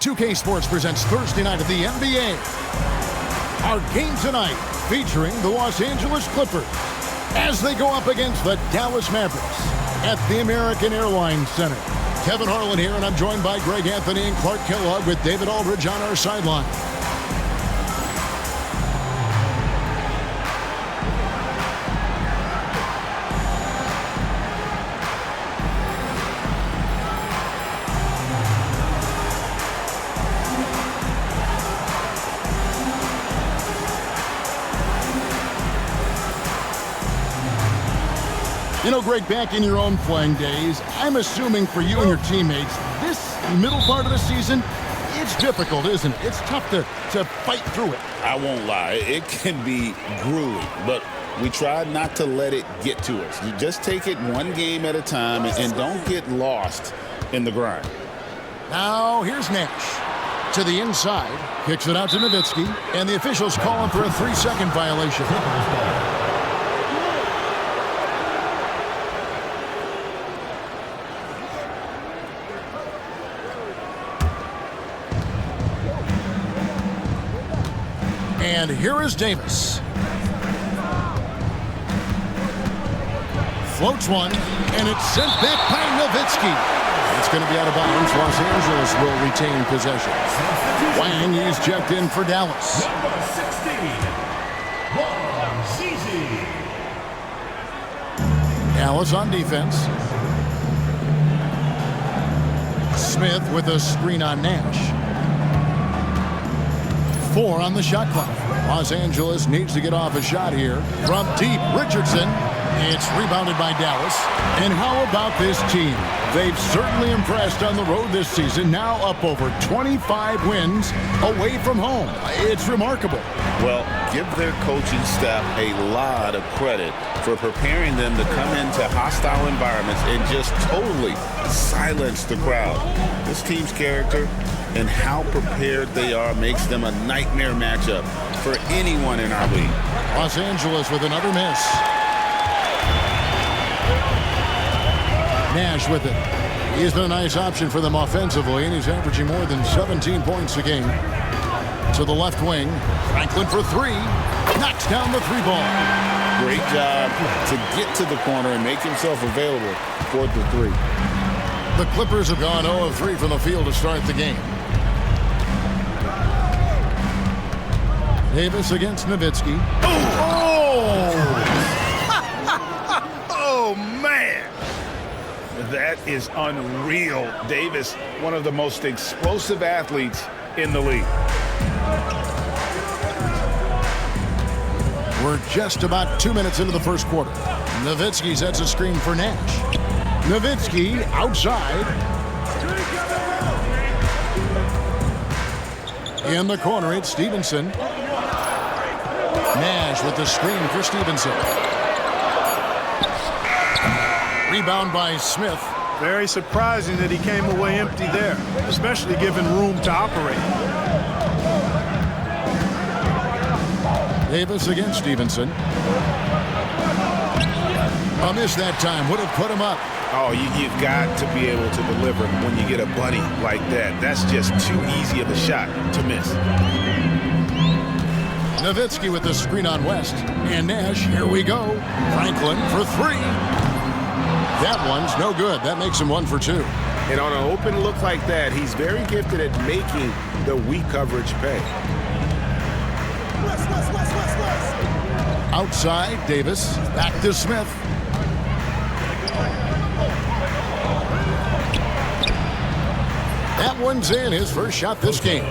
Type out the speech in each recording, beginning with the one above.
2K Sports presents Thursday night of the NBA. Our game tonight featuring the Los Angeles Clippers as they go up against the Dallas Mavericks at the American Airlines Center. Kevin Harlan here, and I'm joined by Greg Anthony and Clark Kellogg with David Aldridge on our sideline. You know, Greg, back in your own playing days, I'm assuming for you and your teammates, this middle part of the season, it's difficult, isn't it? It's tough to fight through it. I won't lie. It can be grueling, but we try not to let it get to us. You just take it one game at a time and don't get lost in the grind. Now, here's Nash. To the inside, kicks it out to Nowitzki, and the officials call him for a 3-second violation. And here is Davis. Floats one, and it's sent back by Nowitzki. It's going to be out of bounds. Los Angeles will retain possession. Wang is checked in for Dallas. Number 16, Dallas on defense. Smith with a screen on Nash. 4 on the shot clock. Los Angeles needs to get off a shot here. From deep, Richardson. It's rebounded by Dallas. And how about this team? They've certainly impressed on the road this season. Now up over 25 wins away from home. It's remarkable. Well, give their coaching staff a lot of credit for preparing them to come into hostile environments and just totally silence the crowd. This team's character and how prepared they are makes them a nightmare matchup for anyone in our league. Los Angeles with another miss. Nash with it. He's been a nice option for them offensively, and he's averaging more than 17 points a game. To the left wing, Franklin for 3. Knocks down the 3-ball. Great job to get to the corner and make himself available for the 3. The Clippers have gone 0 of 3 from the field to start the game. Davis against Nowitzki. Oh! Oh, man! That is unreal. Davis, one of the most explosive athletes in the league. We're just about 2 minutes into the first quarter. Nowitzki sets a screen for Nash. Nowitzki outside. In the corner, it's Stevenson. Nash with the screen for Stevenson. Rebound by Smith. Very surprising that he came away empty there, especially given room to operate. Davis against Stevenson. A miss that time would have put him up. Oh, you've got to be able to deliver when you get a buddy like that. That's just too easy of a shot to miss. Nowitzki with the screen on West. And Nash, here we go. Franklin for 3. That one's no good. That makes him 1 for 2. And on an open look like that, he's very gifted at making the weak coverage pay. Outside, Davis. Back to Smith. That one's in, his first shot this game.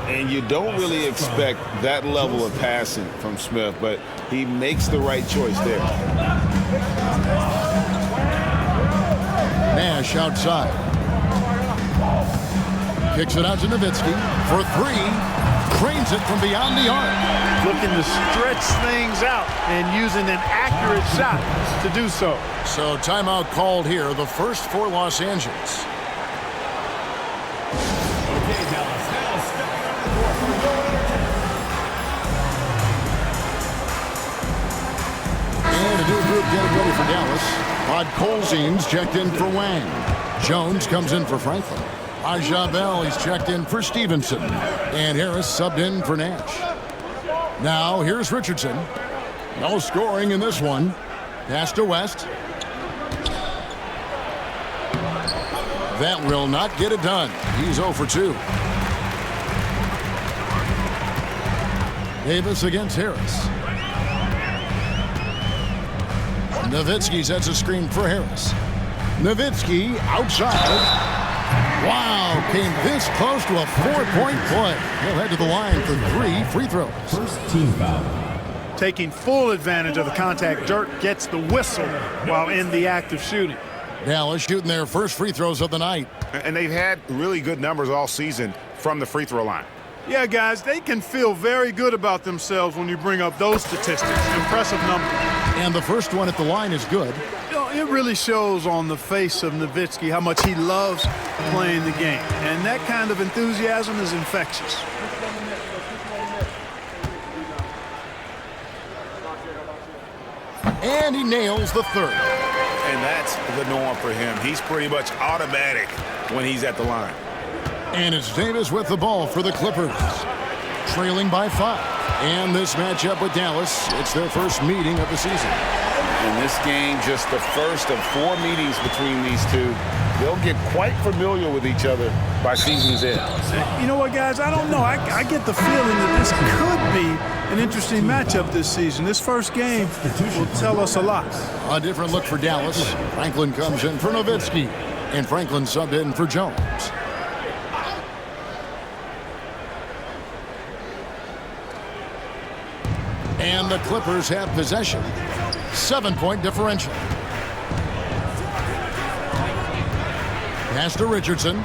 And you don't really expect that level of passing from Smith, but he makes the right choice there. Nash outside. Kicks it out to Nowitzki for 3. Cranes it from beyond the arc. Looking to stretch things out and using an accurate shot to do so. So timeout called here, the first for Los Angeles. And a new group getting ready for Dallas. Rod Colzine's checked in for Wang. Jones comes in for Franklin. Bell, he's checked in for Stevenson. And Harris subbed in for Nash. Now, here's Richardson. No scoring in this one. Pass to West. That will not get it done. He's 0 for 2. Davis against Harris. Nowitzki sets a screen for Harris. Nowitzki outside. Wow, came this close to a 4-point play. He'll head to the line for 3 free throws. First team foul. Taking full advantage of the contact. Dirk gets the whistle while in the act of shooting. Dallas shooting their first free throws of the night. And they've had really good numbers all season from the free throw line. Yeah, guys, they can feel very good about themselves when you bring up those statistics. Impressive numbers. And the first one at the line is good. You know, it really shows on the face of Nowitzki how much he loves playing the game. And that kind of enthusiasm is infectious. And he nails the third. And that's the norm for him. He's pretty much automatic when he's at the line. And it's Davis with the ball for the Clippers. Trailing by 5. And this matchup with Dallas, it's their first meeting of the season. In this game, just the first of 4 meetings between these two. They'll get quite familiar with each other by season's end. You know what, guys? I don't know. I get the feeling that this could be an interesting matchup this season. This first game will tell us a lot. A different look for Dallas. Franklin comes in for Nowitzki. And Franklin subbed in for Jones. And the Clippers have possession. 7-point differential. Pass to Richardson.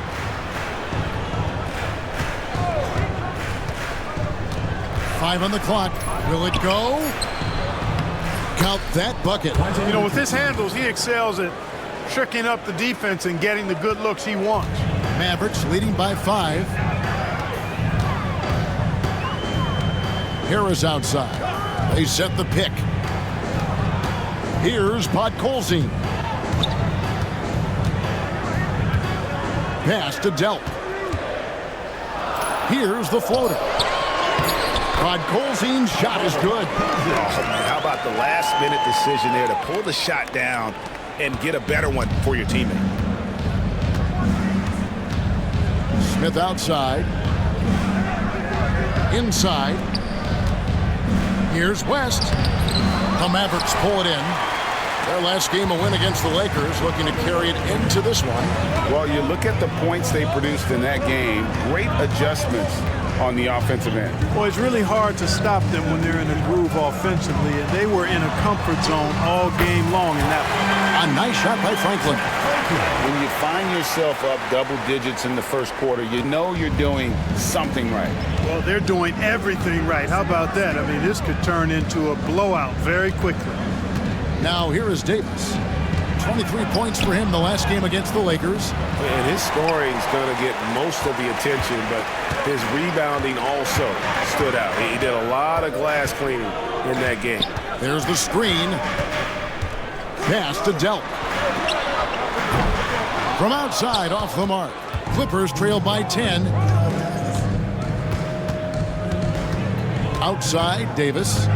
Five on the clock. Will it go? Count that bucket. You know, with his handles, he excels at tricking up the defense and getting the good looks he wants. Mavericks leading by 5. Harris outside. They set the pick. Here's Podkolzin. Pass to Delp. Here's the floater. Podkolzin's shot is good. Oh, man, how about the last-minute decision there to pull the shot down and get a better one for your teammate? Smith outside. Inside. Here's West. The Mavericks pull it in. Their last game a win against the Lakers, looking to carry it into this one. Well, you look at the points they produced in that game. Great adjustments on the offensive end. Well, it's really hard to stop them when they're in a groove offensively, and they were in a comfort zone all game long in that one. A nice shot by Franklin. When you find yourself up double digits in the first quarter, you know you're doing something right. Well, they're doing everything right. How about that? I mean, this could turn into a blowout very quickly. Now here is Davis. 23 points for him the last game against the Lakers. And his scoring is going to get most of the attention, but his rebounding also stood out. He did a lot of glass cleaning in that game. There's the screen. Pass to Delp. From outside, off the mark. Clippers trail by 10. Outside, Davis.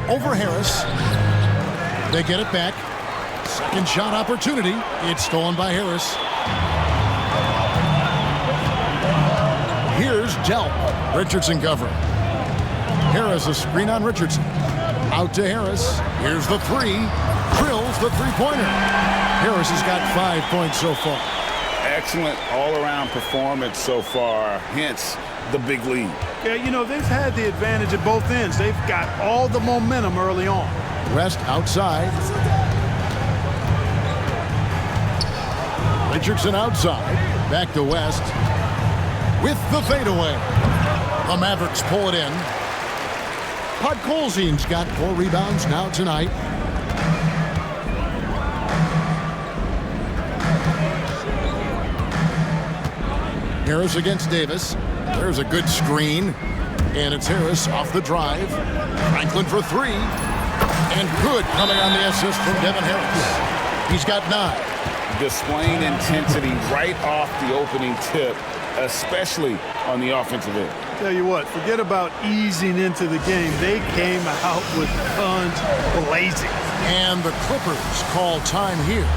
Over Harris. They get it back. Second shot opportunity. It's stolen by Harris. Here's Delp. Richardson covering. Harris a screen on Richardson. Out to Harris. Here's the three. Drills the three-pointer. Harris has got 5 points so far. Excellent all-around performance so far, hence the big lead. Yeah, you know, they've had the advantage at both ends. They've got all the momentum early on. West outside. Richardson outside. Back to West. With the fadeaway. The Mavericks pull it in. Podkolzin's got 4 rebounds now tonight. Harris against Davis. There's a good screen. And it's Harris off the drive. Franklin for 3. And good coming on the assist from Devin Harris. He's got 9. displaying intensity right off the opening tip, especially on the offensive end. Tell you what, forget about easing into the game. They came out with guns blazing. And the Clippers call time here.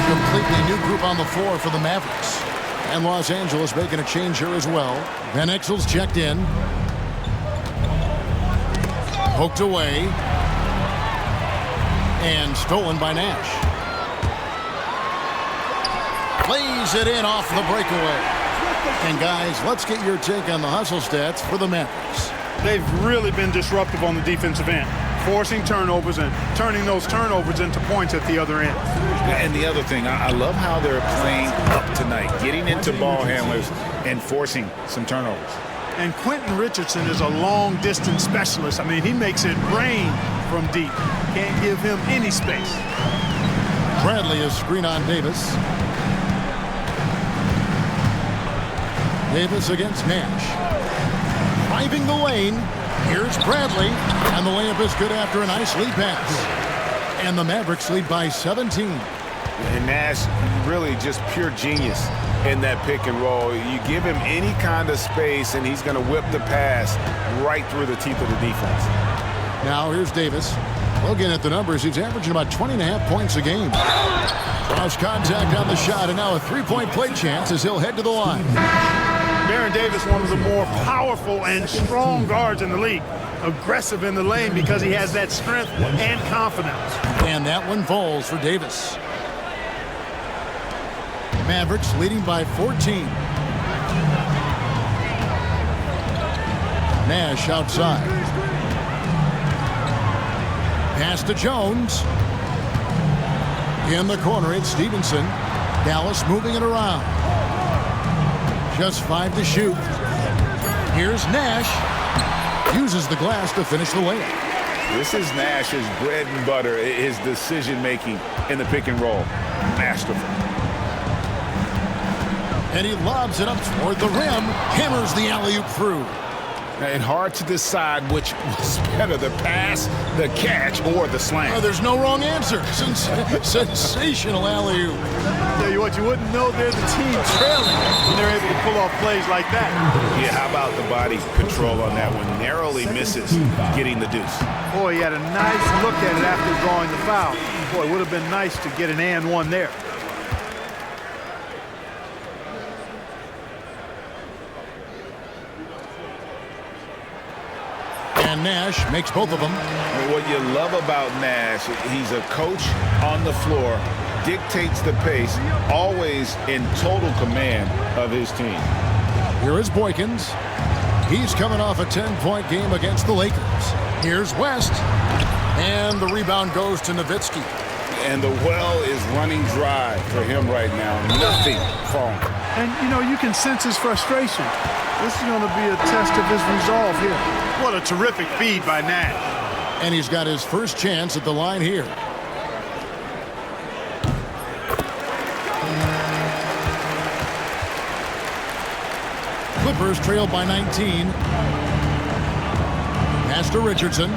Completely new group on the floor for the Mavericks. And Los Angeles making a change here as well. Van Exel's checked in. Poked away. And stolen by Nash. Plays it in off the breakaway. And guys, let's get your take on the hustle stats for the Mavericks. They've really been disruptive on the defensive end, forcing turnovers and turning those turnovers into points at the other end. And the other thing, I love how they're playing up tonight, getting into ball handlers and forcing some turnovers. And Quentin Richardson is a long-distance specialist. I mean, he makes it rain from deep. Can't give him any space. Bradley is screen on Davis. Davis against Nash. Driving the lane. Here's Bradley. And the layup is good after a nice lead pass. And the Mavericks lead by 17. And Nash, really just pure genius in that pick and roll. You give him any kind of space, and he's going to whip the pass right through the teeth of the defense. Now here's Davis. Looking at the numbers, he's averaging about 20.5 points a game. Cross contact on the shot, and now a three-point play chance as he'll head to the line. Baron Davis, one of the more powerful and strong guards in the league. Aggressive in the lane because he has that strength and confidence. And that one falls for Davis. Mavericks leading by 14. Nash outside. Pass to Jones. In the corner, it's Stevenson. Dallas moving it around. Just 5 to shoot. Here's Nash. Uses the glass to finish the layup. This is Nash's bread and butter, his decision-making in the pick and roll. Masterful. And he lobs it up toward the rim. Hammers the alley-oop through. And hard to decide which was better, the pass, the catch, or the slam. Oh, there's no wrong answer. Sensational alley-oop. Tell you what, you wouldn't know they're the team trailing when they're able to pull off plays like that. Yeah, how about the body control on that one? Narrowly misses getting the deuce. Boy, he had a nice look at it after drawing the foul. Boy, it would have been nice to get an and one there. And Nash makes both of them. What you love about Nash, he's a coach on the floor, dictates the pace, always in total command of his team. Here is Boykins. He's coming off a 10-point game against the Lakers. Here's West. And the rebound goes to Nowitzki. And the well is running dry for him right now. Nothing falling. And, you know, you can sense his frustration. This is going to be a test of his resolve here. What a terrific feed by Nash. And he's got his first chance at the line here. Clippers trail by 19. Pass to Richardson.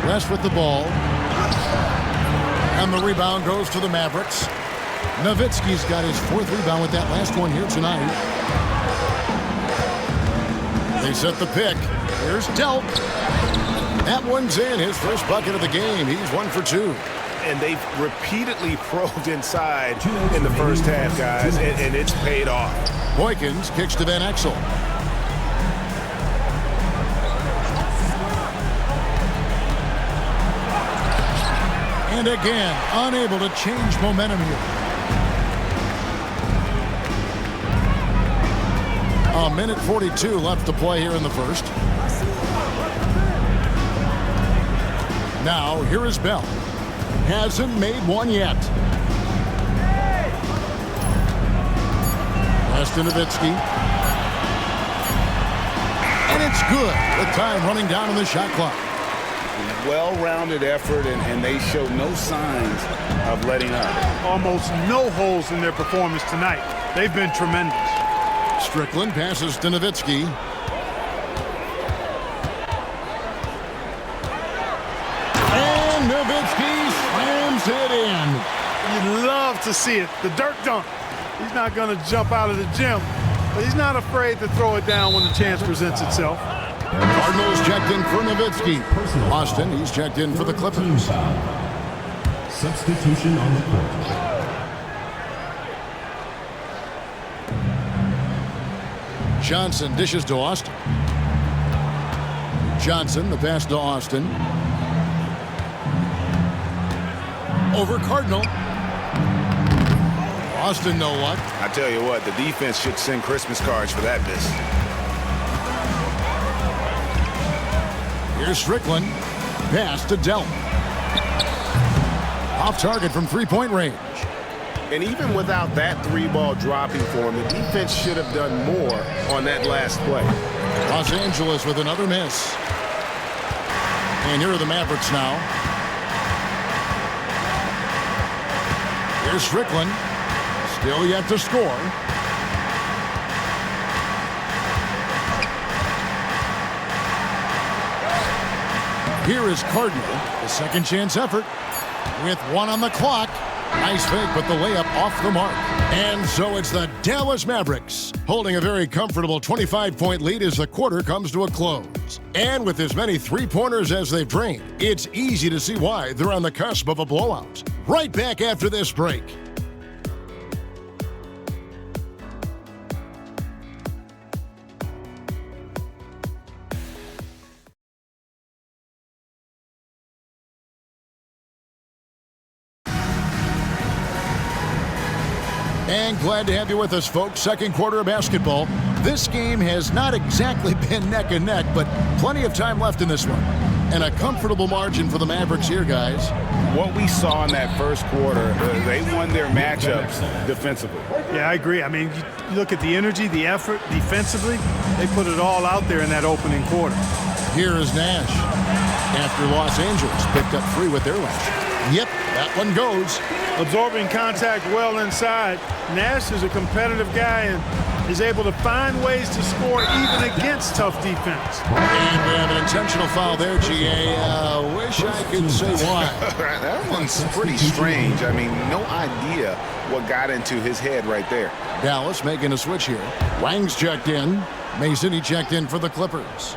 West with the ball. And the rebound goes to the Mavericks. Nowitzki's got his 4th rebound with that last one here tonight. They set the pick. Here's Delp. That one's in, his first bucket of the game. He's 1 for 2. And they've repeatedly probed inside in the first half, guys, and it's paid off. Boykins kicks to Van Exel. And again, unable to change momentum here. A minute 42 left to play here in the first. Now, here is Bell. Hasn't made one yet. Pass to Nowitzki. And it's good with time running down on the shot clock. Well-rounded effort, and they show no signs of letting up. Almost no holes in their performance tonight. They've been tremendous. Strickland passes to Nowitzki. And Nowitzki slams it in. You'd love to see it. The dirt dunk. He's not going to jump out of the gym, but he's not afraid to throw it down when the chance presents itself. Cardinals checked in for Nowitzki. Austin, he's checked in for the Clippers. Substitution on the court. Johnson dishes to Austin. Johnson, the pass to Austin. Over Cardinal. Austin, no luck. I tell you what, the defense should send Christmas cards for that miss. Here's Strickland. Pass to Dell. Off target from three-point range. And even without that three-ball dropping for him, the defense should have done more on that last play. Los Angeles with another miss. And here are the Mavericks now. Here's Strickland. Still yet to score. Here is Cardinal, the second chance effort. With one on the clock. Nice fake, but the layup off the mark. And so it's the Dallas Mavericks holding a very comfortable 25-point lead as the quarter comes to a close. And with as many three-pointers as they've drained, it's easy to see why they're on the cusp of a blowout. Right back after this break. And glad to have you with us, folks. Second quarter of basketball. This game has not exactly been neck and neck, but plenty of time left in this one. And a comfortable margin for the Mavericks here, guys. What we saw in that first quarter, they won their matchups defensively. Yeah, I agree. I mean, you look at the energy, the effort defensively, they put it all out there in that opening quarter. Here is Nash. After Los Angeles picked up 3 with their last. Yep, that one goes. Absorbing contact well inside. Nash is a competitive guy and is able to find ways to score even against tough defense. And we have an intentional foul there, GA. Wish I could say why. That one's pretty strange. I mean, no idea what got into his head right there. Dallas making a switch here. Wang's checked in. Mason, he checked in for the Clippers.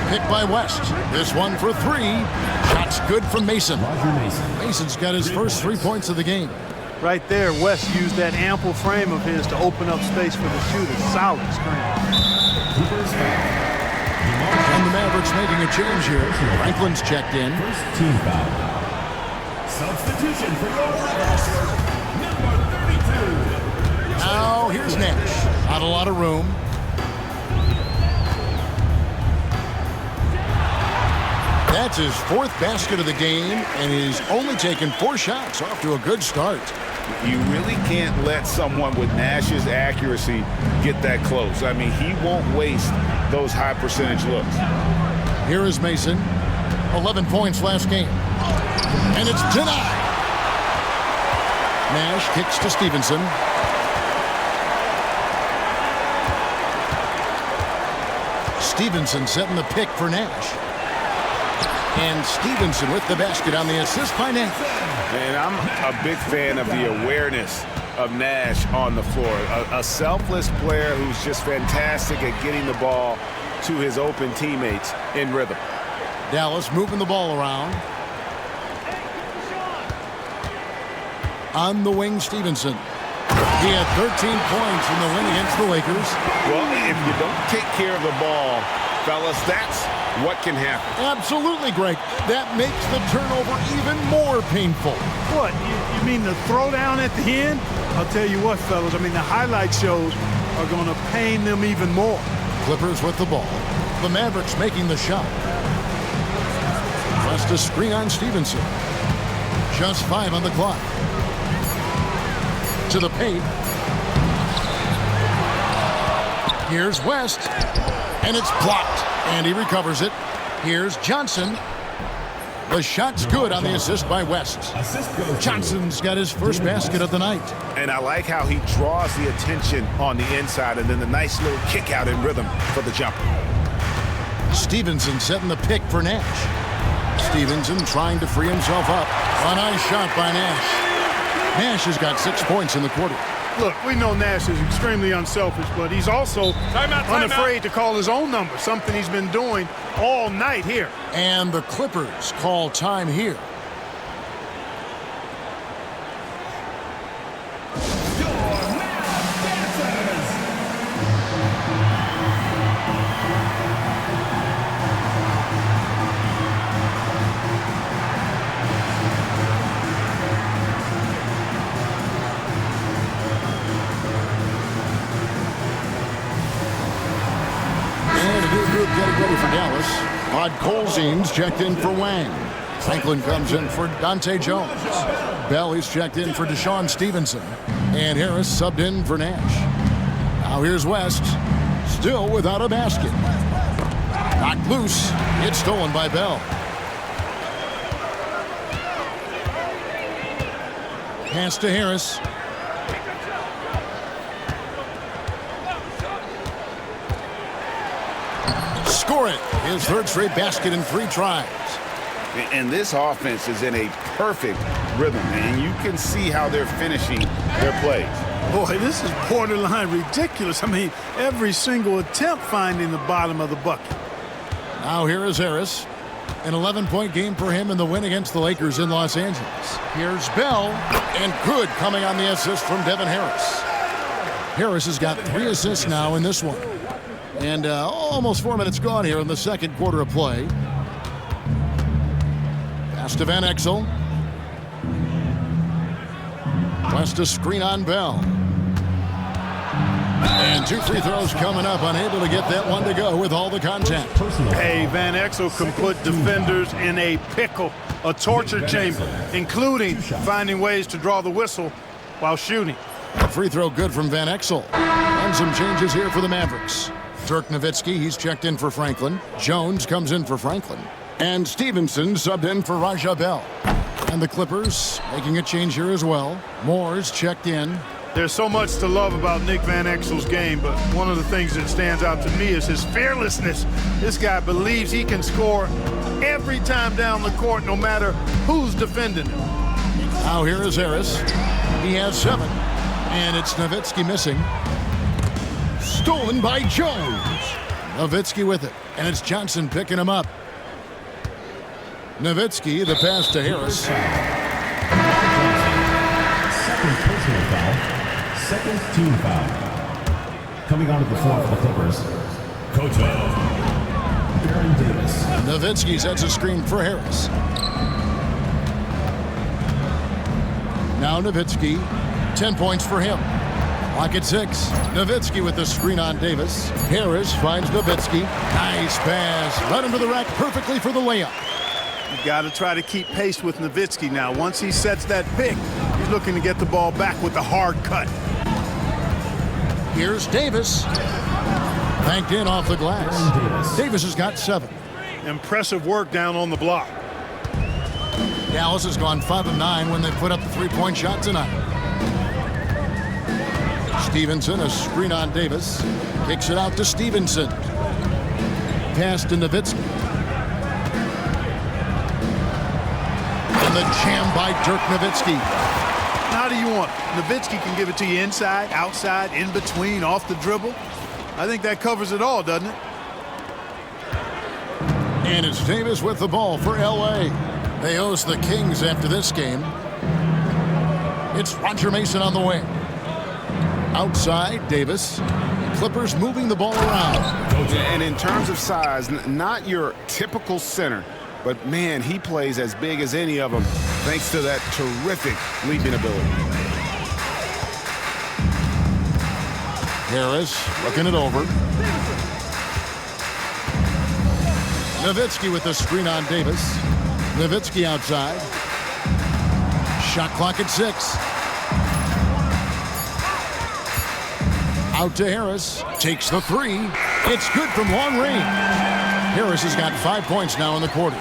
Pick by West. This one for 3. Shot's good from Mason. Mason's got his first 3 points of the game. Right there, West used that ample frame of his to open up space for the shooter. Solid screen. And the Mavericks making a change here. Franklin's checked in. First team foul. Substitution for your roster, number 32. Now here's Nash. Not a lot of room. That's his 4th basket of the game, and he's only taken 4 shots. Off to a good start. You really can't let someone with Nash's accuracy get that close. I mean, he won't waste those high percentage looks. Here is Mason. 11 points last game. And it's denied. Nash kicks to Stevenson. Stevenson setting the pick for Nash. And Stevenson with the basket on the assist by Nash. And I'm a big fan of the awareness of Nash on the floor. A selfless player who's just fantastic at getting the ball to his open teammates in rhythm. Dallas moving the ball around. On the wing, Stevenson. He had 13 points in the win against the Lakers. Well, if you don't take care of the ball, fellas, that's what can happen. Absolutely, Greg. That makes the turnover even more painful. What, you mean the throwdown at the end? I'll tell you what, fellas, I mean, the highlight shows are going to pain them even more. Clippers with the ball. The Mavericks making the shot. Just a screen on Stevenson. Just 5 on the clock. To the paint. Here's West. And it's blocked. And he recovers it. Here's Johnson. The shot's good on the assist by West. Johnson's got his first basket of the night. And I like how he draws the attention on the inside and then the nice little kick out in rhythm for the jumper. Stevenson setting the pick for Nash. Stevenson trying to free himself up. A nice shot by Nash. Nash has got 6 points in the quarter. Look, we know Nash is extremely unselfish, but he's also unafraid to call his own number, something he's been doing all night here. And the Clippers call time here. Getting ready for Dallas. Odd Colzine's checked in for Wang. Franklin comes in for Dante Jones. Bell is checked in for Deshaun Stevenson. And Harris subbed in for Nash. Now here's West. Still without a basket. Knocked loose. It's stolen by Bell. Pass to Harris. Score it. His third straight basket in 3 tries. And this offense is in a perfect rhythm, and you can see how they're finishing their plays. Boy, this is borderline ridiculous. I mean, every single attempt finding the bottom of the bucket. Now here is Harris. An 11-point game for him in the win against the Lakers in Los Angeles. Here's Bell, and good coming on the assist from Devin Harris. Harris has got 3 assists now in this one. And almost 4 minutes gone here in the second quarter of play. Pass to Van Exel. West a screen on Bell. And 2 free throws coming up. Unable to get that one to go with all the contact. Hey, Van Exel can put defenders in a pickle, a torture chamber, including finding ways to draw the whistle while shooting. A free throw good from Van Exel. And some changes here for the Mavericks. Dirk Nowitzki, he's checked in for Franklin. Jones comes in for Franklin. And Stevenson subbed in for Raja Bell. And the Clippers making a change here as well. Moore's checked in. There's so much to love about Nick Van Exel's game, but one of the things that stands out to me is his fearlessness. This guy believes he can score every time down the court, no matter who's defending him. Now here is Harris. He has 7. And it's Nowitzki missing. Stolen by Jones. Nowitzki with it. And it's Johnson picking him up. Nowitzki, the pass to Harris. Second personal foul. Second team foul. Coming onto the floor for the Clippers, Koto. Baron Davis. Nowitzki sets a screen for Harris. Now Nowitzki. 10 points for him. Lock at 6. Nowitzki with the screen on Davis. Harris finds Nowitzki. Nice pass. Right into the rack perfectly for the layup. You got to try to keep pace with Nowitzki now. Once he sets that pick, he's looking to get the ball back with a hard cut. Here's Davis. Banked in off the glass. Davis has got 7. Impressive work down on the block. Dallas has gone 5 of 9 when they put up the 3-point shot tonight. Stevenson, a screen on Davis. Kicks it out to Stevenson. Pass to Nowitzki. And the jam by Dirk Nowitzki. How do you want it? Nowitzki can give it to you inside, outside, in between, off the dribble. I think that covers it all, doesn't it? And it's Davis with the ball for L.A. They host the Kings after this game. It's Roger Mason on the wing. Outside, Davis. Clippers moving the ball around. And in terms of size, not your typical center, but man, he plays as big as any of them thanks to that terrific leaping ability. Harris looking it over. Nowitzki with the screen on Davis. Nowitzki outside. Shot clock at 6. Out to Harris. Takes the three. It's good from long range. Harris has got 5 points now in the quarter.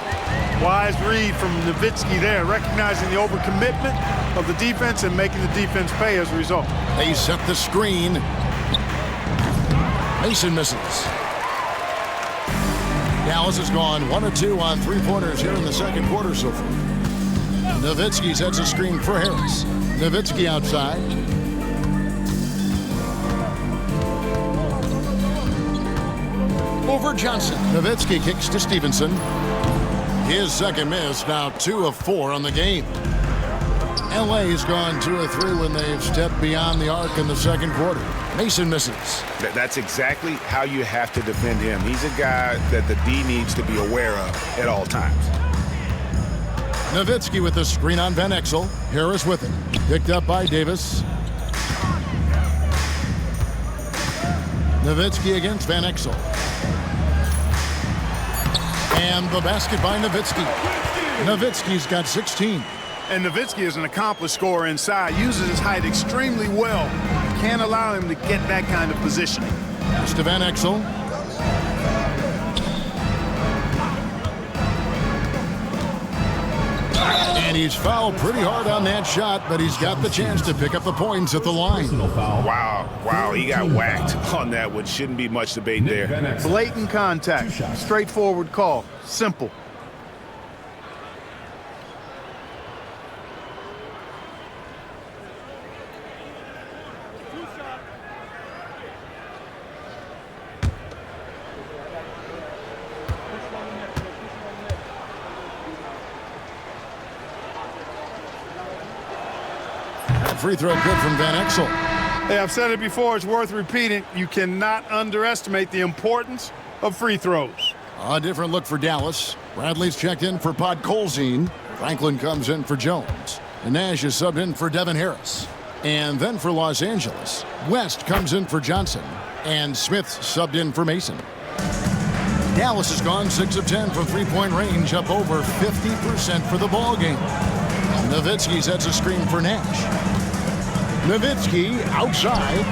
Wise read from Nowitzki there, recognizing the overcommitment of the defense and making the defense pay as a result. They set the screen. Mason misses. Dallas has gone 1 of 2 on three-pointers here in the second quarter so far. Nowitzki sets a screen for Harris. Nowitzki outside. Over Johnson. Nowitzki kicks to Stevenson. His second miss, now 2 of 4 on the game. LA's gone 2 of 3 when they've stepped beyond the arc in the second quarter. Mason misses. That's exactly how you have to defend him. He's a guy that the D needs to be aware of at all times. Nowitzki with the screen on Van Exel. Harris with it. Picked up by Davis. Nowitzki against Van Exel. And the basket by Nowitzki. Nowitzki's got 16. And Nowitzki is an accomplished scorer inside, uses his height extremely well. Can't allow him to get that kind of positioning. Pass to Van Exel. And he's fouled pretty hard on that shot, but he's got the chance to pick up the points at the line. Wow, he got whacked on that one. Shouldn't be much debate there. Blatant contact, straightforward call, simple. Free throw good from Van Exel. Hey, I've said it before, it's worth repeating. You cannot underestimate the importance of free throws. A different look for Dallas. Bradley's checked in for Podkolzin. Franklin comes in for Jones. And Nash is subbed in for Devin Harris. And then for Los Angeles, West comes in for Johnson. And Smith's subbed in for Mason. Dallas has gone 6 of 10 from three-point range, up over 50% for the ball game. Nowitzki sets a screen for Nash. Nowitzki outside.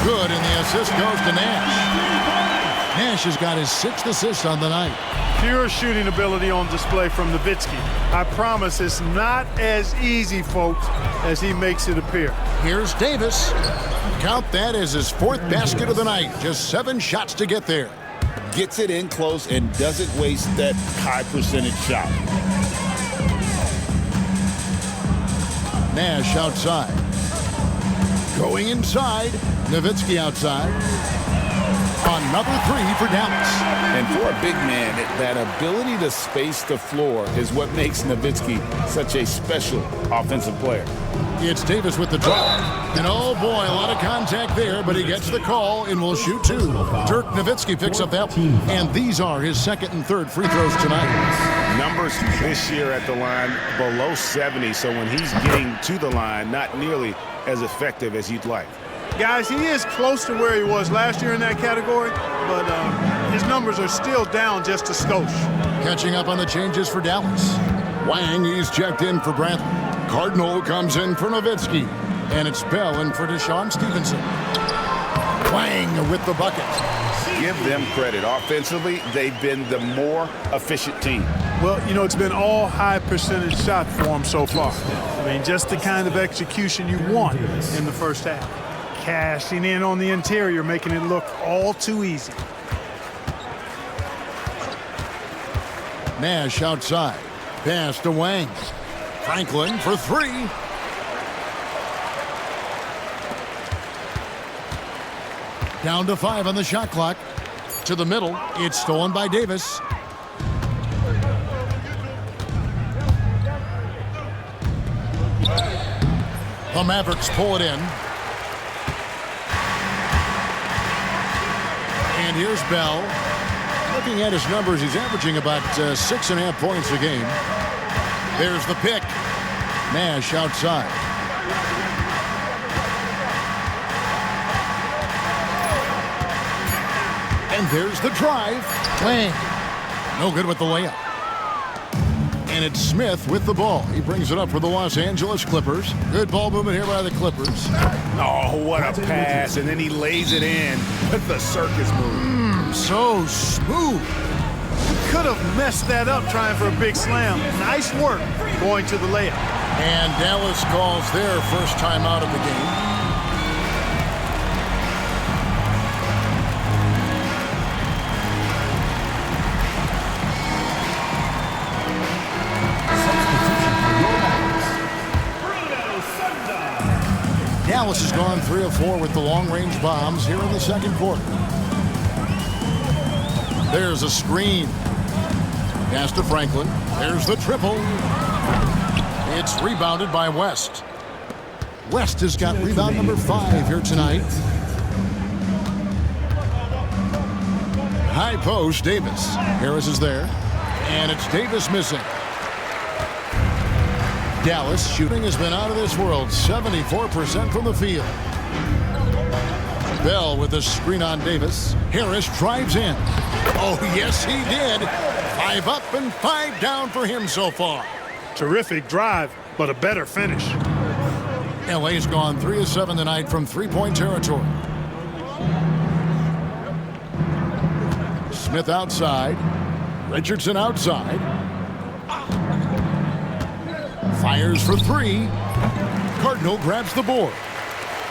Good, and the assist goes to Nash. Nash has got his 6th assist on the night. Pure shooting ability on display from Nowitzki. I promise it's not as easy, folks, as he makes it appear. Here's Davis. Count that as his 4th basket of the night. Just 7 shots to get there. Gets it in close and doesn't waste that high percentage shot. Nash outside. Going inside. Nowitzki outside. Another 3 for Dallas. And for a big man, that ability to space the floor is what makes Nowitzki such a special offensive player. It's Davis with the drive. And oh boy, a lot of contact there, but he gets the call and will shoot 2. Dirk Nowitzki picks up that one. And these are his 2nd and 3rd free throws tonight. Numbers this year at the line below 70, so when he's getting to the line, not nearly as effective as you'd like. Guys, he is close to where he was last year in that category, but his numbers are still down just a skosh. Catching up on the changes for Dallas. Wang, he's checked in for Bradley. Cardinal comes in for Nowitzki. And it's Bell in for Deshaun Stevenson. Wang with the bucket. Give them credit. Offensively, they've been the more efficient team. Well, you know, it's been all high percentage shot for them so far. I mean, just the kind of execution you want in the first half. Cashing in on the interior, making it look all too easy. Nash outside. Pass to Wang. Franklin for 3. Down to 5 on the shot clock. To the middle. It's stolen by Davis. The Mavericks pull it in. And here's Bell. Looking at his numbers, he's averaging about 6.5 points a game. There's the pick. Nash outside. And there's the drive. Wang. No good with the layup. And it's Smith with the ball. He brings it up for the Los Angeles Clippers. Good ball movement here by the Clippers. Oh, what a pass. And then he lays it in with the circus move. So smooth. Could have messed that up trying for a big slam. Nice work going to the layup. And Dallas calls their first time out of the game. Dallas has gone 3 of 4 with the long-range bombs here in the second quarter. There's a screen. Pass to Franklin. There's the triple. It's rebounded by West. West has got rebound number 5 here tonight. High post, Davis. Harris is there. And it's Davis missing. Dallas shooting has been out of this world. 74% from the field. Bell with the screen on Davis. Harris drives in. Oh, yes, he did. 5 up and 5 down for him so far. Terrific drive, but a better finish. LA's gone 3 of 7 tonight from three-point territory. Smith outside. Richardson outside. Fires for 3. Cardinal grabs the board.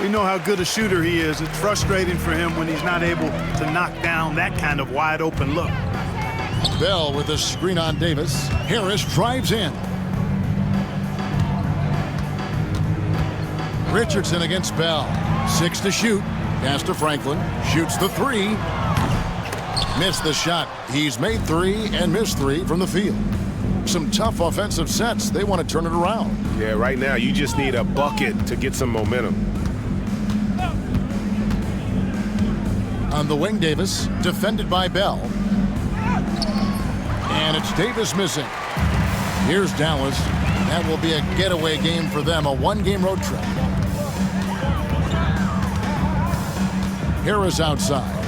We know how good a shooter he is. It's frustrating for him when he's not able to knock down that kind of wide open look. Bell with the screen on Davis. Harris drives in. Richardson against Bell. 6 to shoot. Pass to Franklin. Shoots the 3. Missed the shot. He's made 3 and missed 3 from the field. Some tough offensive sets. They want to turn it around. Yeah, right now you just need a bucket to get some momentum. On the wing, Davis, defended by Bell. And it's Davis missing. Here's Dallas. That will be a getaway game for them, a 1-game road trip. Harris outside.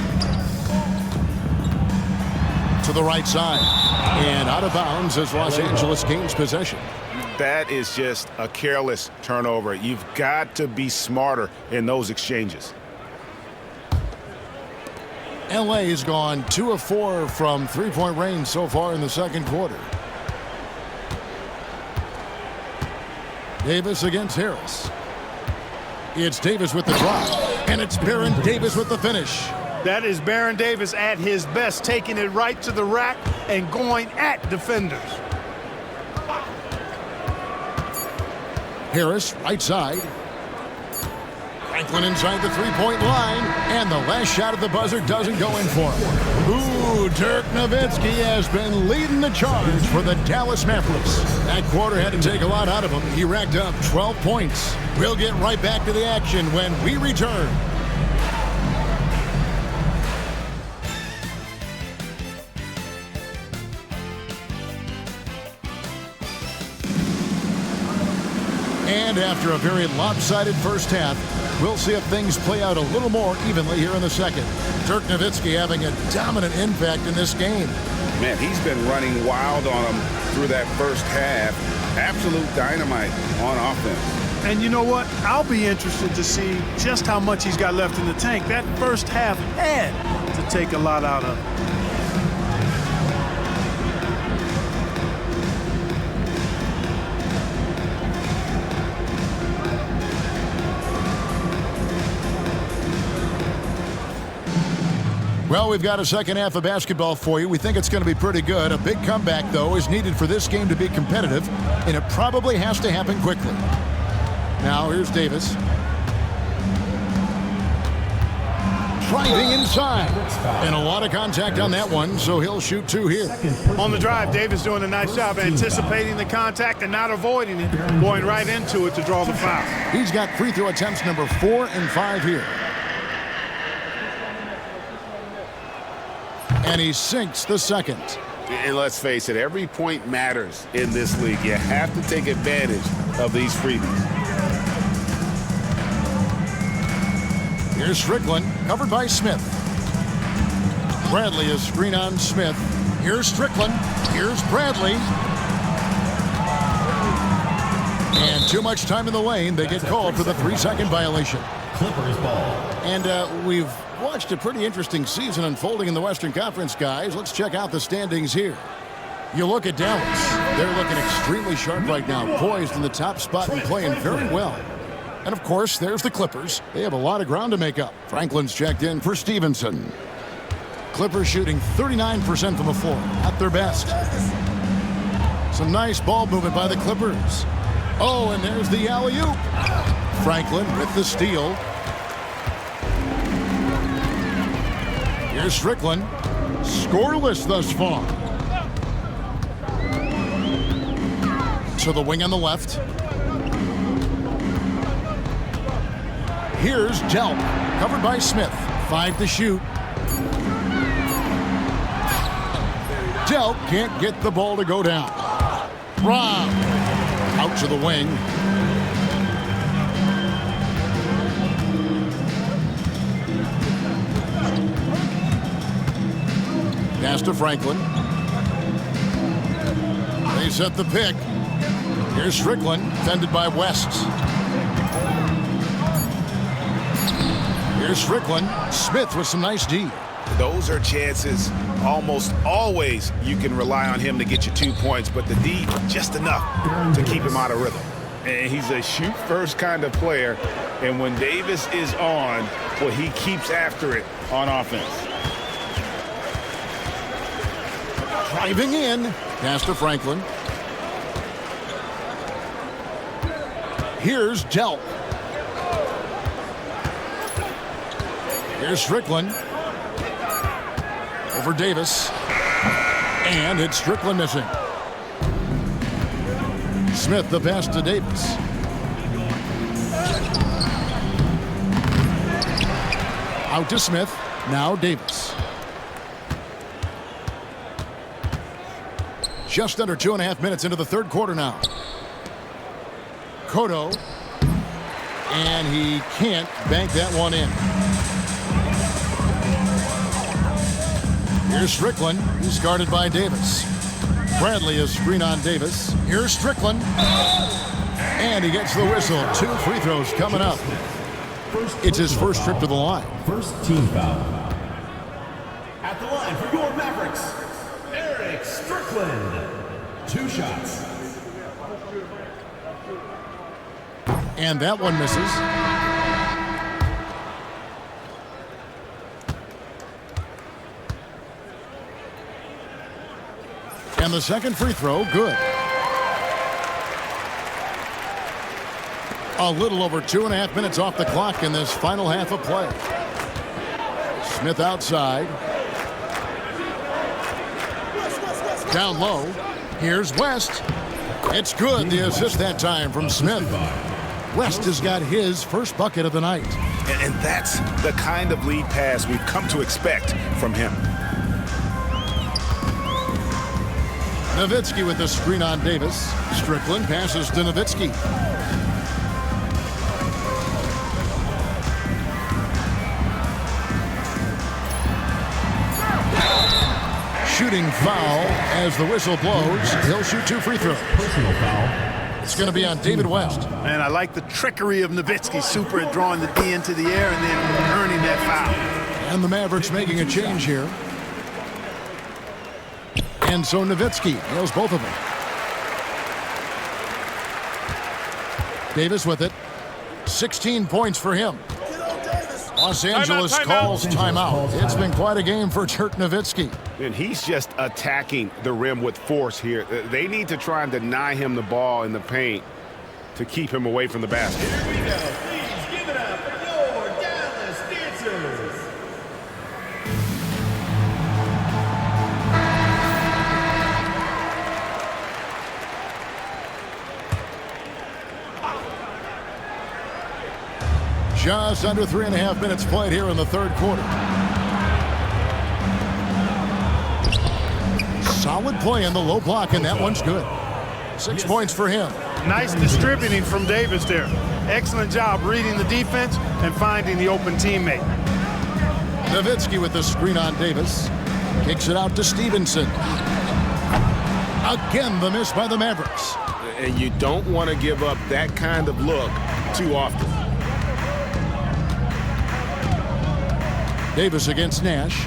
To the right side. And out of bounds as Los Angeles gains possession. That is just a careless turnover. You've got to be smarter in those exchanges. LA has gone 2 of 4 from three-point range so far in the second quarter. Davis against Harris. It's Davis with the drop. And it's Baron Davis with the finish. That is Baron Davis at his best, taking it right to the rack and going at defenders. Harris, right side. Franklin inside the three-point line, and the last shot at the buzzer doesn't go in for him. Ooh, Dirk Nowitzki has been leading the charge for the Dallas Mavericks. That quarter had to take a lot out of him. He racked up 12 points. We'll get right back to the action when we return. And after a very lopsided first half, we'll see if things play out a little more evenly here in the second. Dirk Nowitzki having a dominant impact in this game. Man, he's been running wild on him through that first half. Absolute dynamite on offense. And you know what? I'll be interested to see just how much he's got left in the tank. That first half had to take a lot out of him. Well, we've got a second half of basketball for you. We think it's going to be pretty good. A big comeback, though, is needed for this game to be competitive, and it probably has to happen quickly. Now, here's Davis. Driving inside. And a lot of contact on that one, so he'll shoot 2 here. On the drive, Davis doing a nice job anticipating the contact and not avoiding it, going right into it to draw the foul. He's got free throw attempts number 4 and 5 here. And he sinks the second. And let's face it, every point matters in this league. You have to take advantage of these freebies. Here's Strickland, covered by Smith. Bradley is screen on Smith. Here's Strickland. Here's Bradley. And too much time in the lane. They get called for the 3-second violation. Clippers ball. And we've watched a pretty interesting season unfolding in the Western Conference, guys. Let's check out the standings here. You look at Dallas. They're looking extremely sharp right now, poised in the top spot and playing very well. And, of course, there's the Clippers. They have a lot of ground to make up. Franklin's checked in for Stevenson. Clippers shooting 39% from the floor, at their best. Some nice ball movement by the Clippers. Oh, and there's the alley-oop. Franklin with the steal. Here's Strickland. Scoreless thus far. To the wing on the left. Here's Delp, covered by Smith. 5 to shoot. Delp can't get the ball to go down. Rob out to the wing. Pass to Franklin. They set the pick. Here's Strickland, defended by West. Here's Strickland. Smith with some nice D. Those are chances almost always you can rely on him to get you 2 points, but the D just enough to keep him out of rhythm. And he's a shoot-first kind of player, and when Davis is on, well, he keeps after it on offense. Driving in. Pass to Franklin. Here's Delp. Here's Strickland. Over Davis. And it's Strickland missing. Smith the pass to Davis. Out to Smith. Now Davis. Just under 2.5 minutes into the third quarter now. Cotto. And he can't bank that one in. Here's Strickland. He's guarded by Davis. Bradley is screen on Davis. Here's Strickland. And he gets the whistle. 2 free throws coming up. It's his first trip to the line. First team foul. At the line for your Mavericks, Eric Strickland. 2 shots. And that one misses. And the second free throw, good. A little over 2.5 minutes off the clock in this final half of play. Smith outside. Down low. Here's West. It's good. The assist that time from Smith. West has got his first bucket of the night. And that's the kind of lead pass we've come to expect from him. Nowitzki with the screen on Davis. Strickland passes to Nowitzki. Shooting foul as the whistle blows. He'll shoot 2 free throws. Personal foul. It's going to be on David West. And I like the trickery of Nowitzki, super at drawing the D into the air and then earning that foul. And the Mavericks making a change here. And so Nowitzki nails both of them. Davis with it. 16 points for him. Los Angeles calls timeout. It's been quite a game for Dirk Nowitzki. And he's just attacking the rim with force here. They need to try and deny him the ball in the paint to keep him away from the basket. Here we go. Please give it up for your Dallas Dancers. Just under 3.5 minutes played here in the third quarter. Solid play in the low block, and that one's good. 6 points for him. Nice distributing from Davis there. Excellent job reading the defense and finding the open teammate. Nowitzki with the screen on Davis. Kicks it out to Stevenson. Again, the miss by the Mavericks. and you don't want to give up that kind of look too often. Davis against Nash.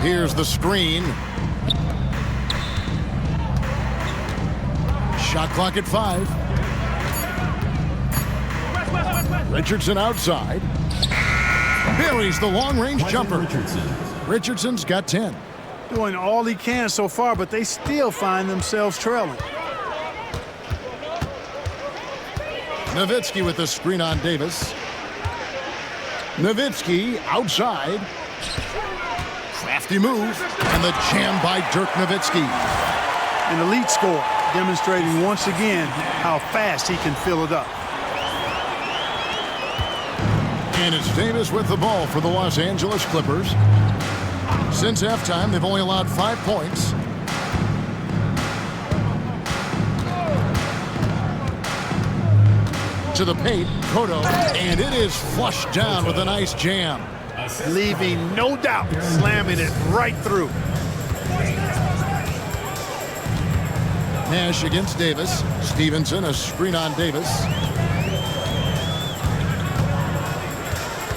Here's the screen. Shot clock at 5. Richardson outside. Buries the long-range jumper. Richardson's got 10. Doing all he can so far, but they still find themselves trailing. Nowitzki with the screen on Davis. Nowitzki outside. Crafty move, and the jam by Dirk Nowitzki. An elite score, demonstrating once again how fast he can fill it up. And it's Davis with the ball for the Los Angeles Clippers. Since halftime, they've only allowed 5 points. To the paint, Cotto, and it is flushed down with a nice jam. Leaving no doubt, slamming it right through. Nash against Davis. Stevenson, a screen on Davis.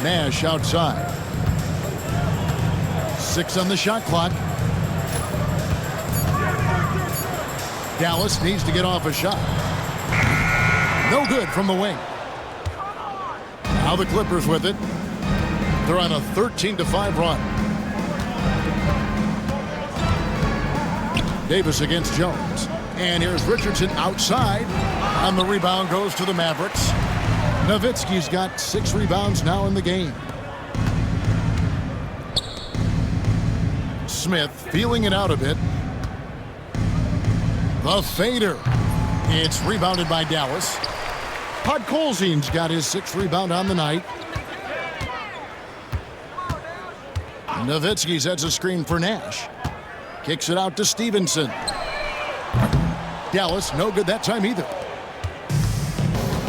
Nash outside. 6 on the shot clock. Dallas needs to get off a shot. No good from the wing. Now the Clippers with it. They're on a 13-5 run. Davis against Jones. And here's Richardson outside. And the rebound goes to the Mavericks. Nowitzki's got 6 rebounds now in the game. Smith feeling it out a bit. The fader. It's rebounded by Dallas. Podkolzin's got his 6th rebound on the night. Nowitzki sets a screen for Nash. Kicks it out to Stevenson. Dallas, no good that time either.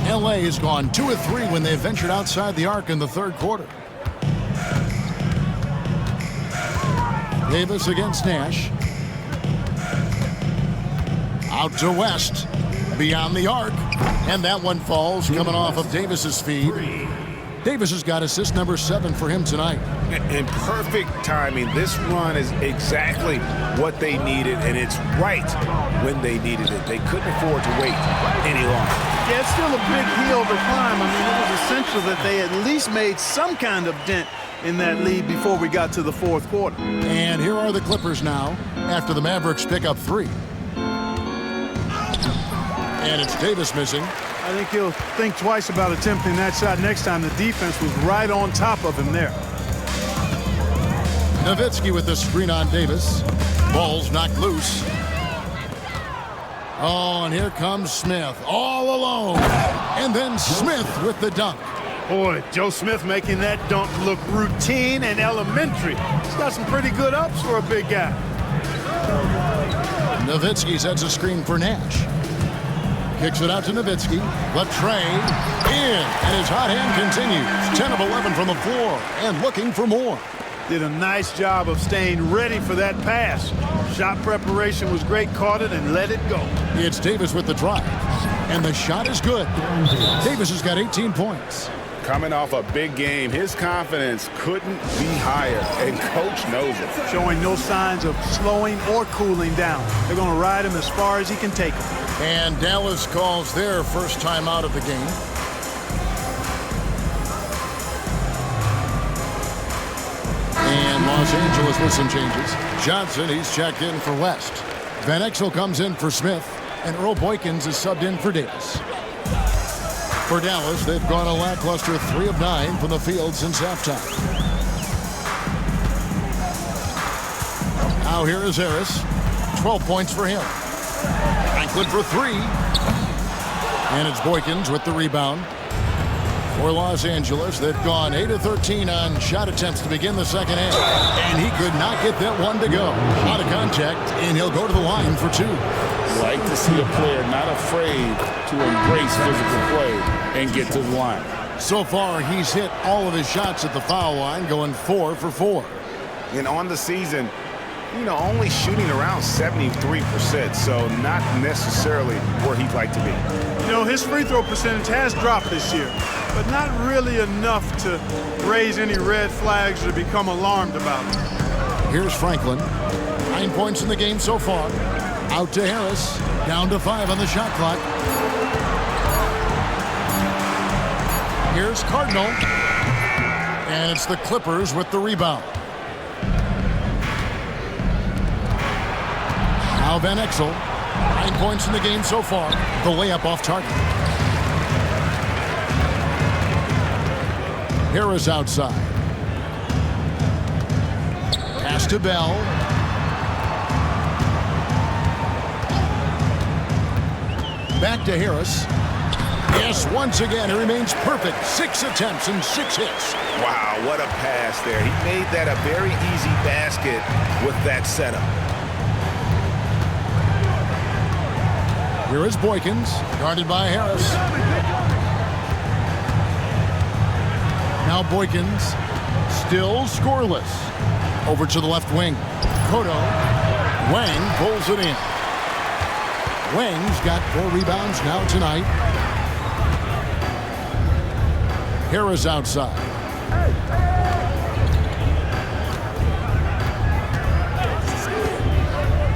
LA has gone 2 of 3 when they ventured outside the arc in the 3rd quarter. Davis against Nash. Out to West. Beyond the arc. And that one falls coming off of Davis's feed. Davis has got assist number 7 for him tonight. In perfect timing. This run is exactly what they needed, and it's right when they needed it. They couldn't afford to wait any longer. Yeah, it's still a big hill to climb. I mean, it was essential that they at least made some kind of dent in that lead before we got to the 4th quarter. And here are the Clippers now after the Mavericks pick up 3. And it's Davis missing. I think he'll think twice about attempting that shot next time. The defense was right on top of him there. Nowitzki with the screen on Davis. Ball's knocked loose. Oh, and here comes Smith all alone. And then Smith with the dunk. Boy, Joe Smith making that dunk look routine and elementary. He's got some pretty good ups for a big guy. Nowitzki sets a screen for Nash. Kicks it out to Nowitzki. The tray in, and his hot hand continues. 10 of 11 from the floor and looking for more. Did a nice job of staying ready for that pass. Shot preparation was great, caught it and let it go. It's Davis with the drive, and the shot is good. Davis has got 18 points. Coming off a big game, his confidence couldn't be higher, and Coach knows it. Showing no signs of slowing or cooling down. They're going to ride him as far as he can take him. And Dallas calls their first time out of the game. And Los Angeles with some changes. Johnson, he's checked in for West. Van Exel comes in for Smith, and Earl Boykins is subbed in for Davis. For Dallas, they've gone a lackluster 3 of 9 from the field since halftime. Now here is Harris. 12 points for him. Franklin for 3. And it's Boykins with the rebound. For Los Angeles, they've gone 8 of 13 on shot attempts to begin the second half. And he could not get that one to go. Out of contact, and he'll go to the line for 2. Like to see a player not afraid to embrace physical play and get to the line. So far, he's hit all of his shots at the foul line, going 4 for 4. And on the season, you know, only shooting around 73%, so not necessarily where he'd like to be. You know, his free throw percentage has dropped this year, but not really enough to raise any red flags or become alarmed about it. Here's Franklin. 9 points in the game so far. Out to Harris. Down to 5 on the shot clock. Here's Cardinal. And it's the Clippers with the rebound. Now Van Exel. 9 points in the game so far. The layup off target. Harris outside. Pass to Bell. Back to Harris. Yes, once again, he remains perfect. 6 attempts and 6 hits. Wow, what a pass there. He made that a very easy basket with that setup. Here is Boykins, guarded by Harris. Now Boykins, still scoreless. Over to the left wing. Koto. Wang pulls it in. Wang's got 4 rebounds now tonight. Harris outside.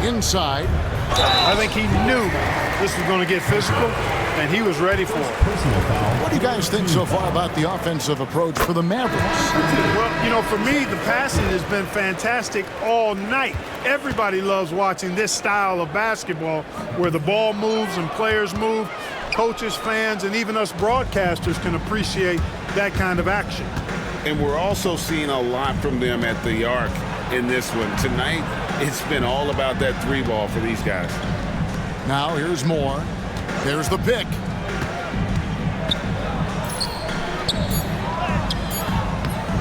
Inside. I think he knew this was going to get physical, and he was ready for it. What do you guys think so far about the offensive approach for the Mavericks? Well, you know, for me, the passing has been fantastic all night. Everybody loves watching this style of basketball where the ball moves and players move. Coaches, fans, and even us broadcasters can appreciate that kind of action. And we're also seeing a lot from them at the arc in this one. Tonight, it's been all about that 3-ball for these guys. Now here's Moore. There's the pick.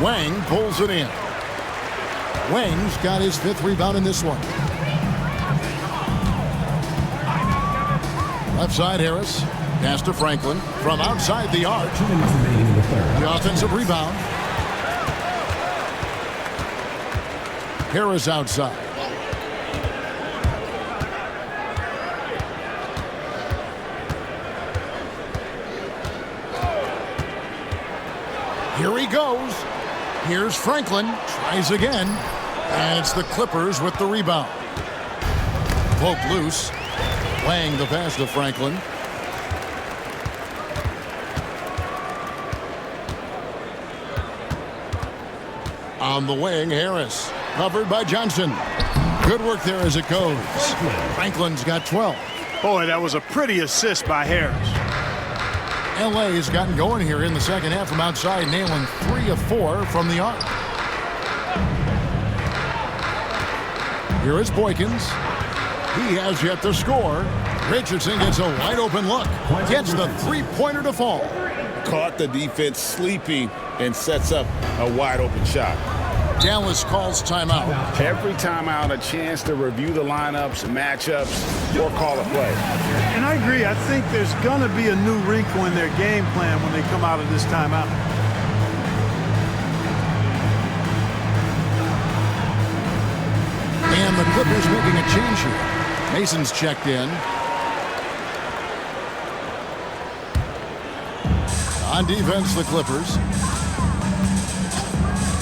Wang pulls it in. Wang's got his 5th rebound in this one. Left side Harris. Pass to Franklin from outside the arc. 2 minutes remaining in the third. The offensive rebound. Harris outside. Here he goes. Here's Franklin. Tries again. And it's the Clippers with the rebound. Poke loose. Wang the pass to Franklin. On the wing, Harris. Covered by Johnson. Good work there as it goes. Franklin's got 12. Boy, that was a pretty assist by Harris. LA has gotten going here in the second half from outside, nailing 3 of 4 from the arc. Here is Boykins. He has yet to score. Richardson gets a wide open look. Gets the 3-pointer to fall. Caught the defense sleeping and sets up a wide open shot. Dallas calls timeout. Every timeout, a chance to review the lineups, matchups, or call a play. And I agree. I think there's going to be a new wrinkle in their game plan when they come out of this timeout. And the Clippers making a change here. Mason's checked in. On defense, the Clippers.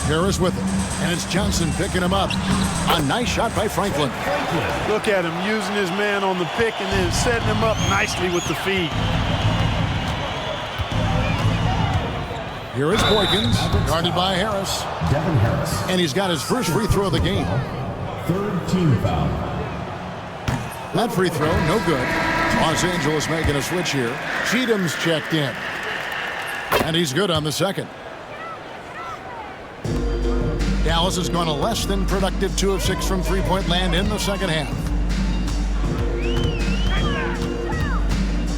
Harris with it. And it's Johnson picking him up. A nice shot by Franklin. Look at him using his man on the pick and then setting him up nicely with the feed. Here is Boykins, guarded by Harris. Devin Harris. And he's got his first free throw of the game. 3rd team foul. That free throw, no good. Los Angeles making a switch here. Cheatham's checked in. And he's good on the second. Dallas has gone a less than productive 2 of 6 from three-point land in the second half.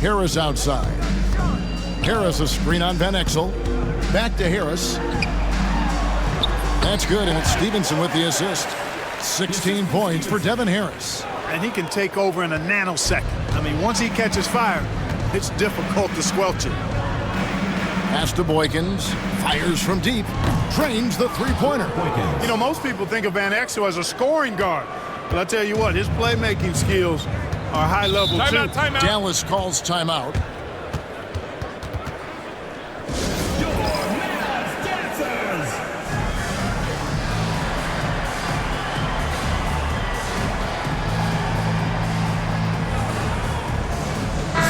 Harris outside. Harris a screen on Van Exel. Back to Harris. That's good, and it's Stevenson with the assist. 16 points for Devin Harris. And he can take over in a nanosecond. I mean, once he catches fire, it's difficult to squelch it. Pass to Boykins. Fires from deep. Drains the three-pointer. You know, most people think of Van Exel as a scoring guard. But I tell you what, his playmaking skills are high level too. Timeout. Dallas calls timeout.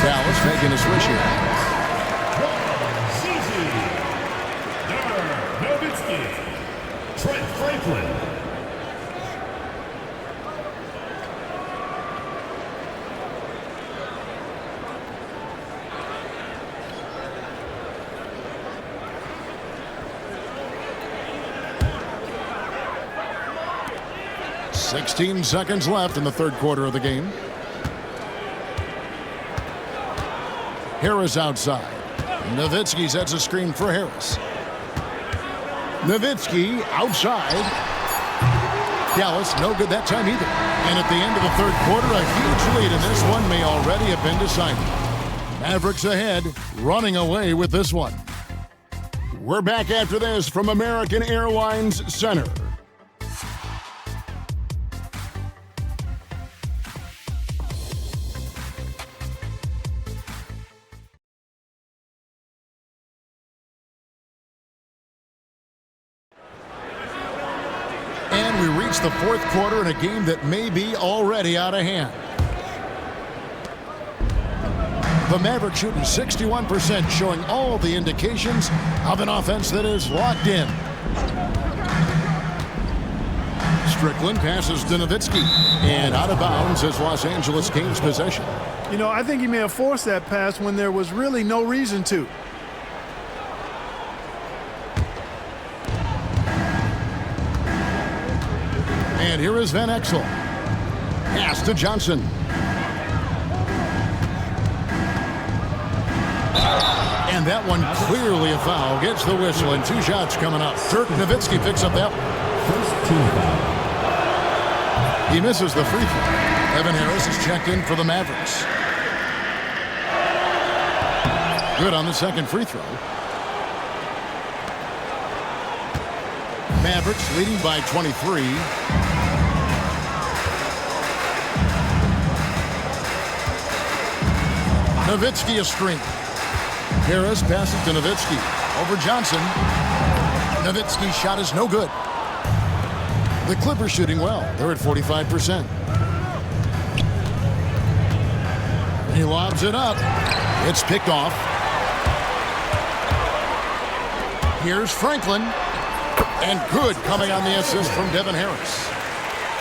Dallas making a switch here. Trent Franklin. "16 seconds left in the third quarter of the game. Harris outside. Nowitzki sets a screen for Harris. Nowitzki outside. Dallas no good that time either. And at the end of the third quarter, a huge lead, and this one may already have been decided. Mavericks ahead, running away with this one. We're back after this from American Airlines Center. And we reach the fourth quarter in a game that may be already out of hand. The Mavericks shooting 61%, showing all the indications of an offense that is locked in. Strickland passes to Nowitzki, and out of bounds as Los Angeles gains possession. You know, I think he may have forced that pass when there was really no reason to. And here is Van Exel. Pass to Johnson. And that one clearly a foul. Gets the whistle, and 2 shots coming up. Dirk Nowitzki picks up that one. First team foul. He misses the free throw. Evan Harris is checked in for the Mavericks. Good on the second free throw. Mavericks leading by 23. Nowitzki a screen. Harris passes to Nowitzki. Over Johnson. Nowitzki's shot is no good. The Clippers shooting well. They're at 45%. He lobs it up. It's picked off. Here's Franklin. And good coming on the assist from Devin Harris.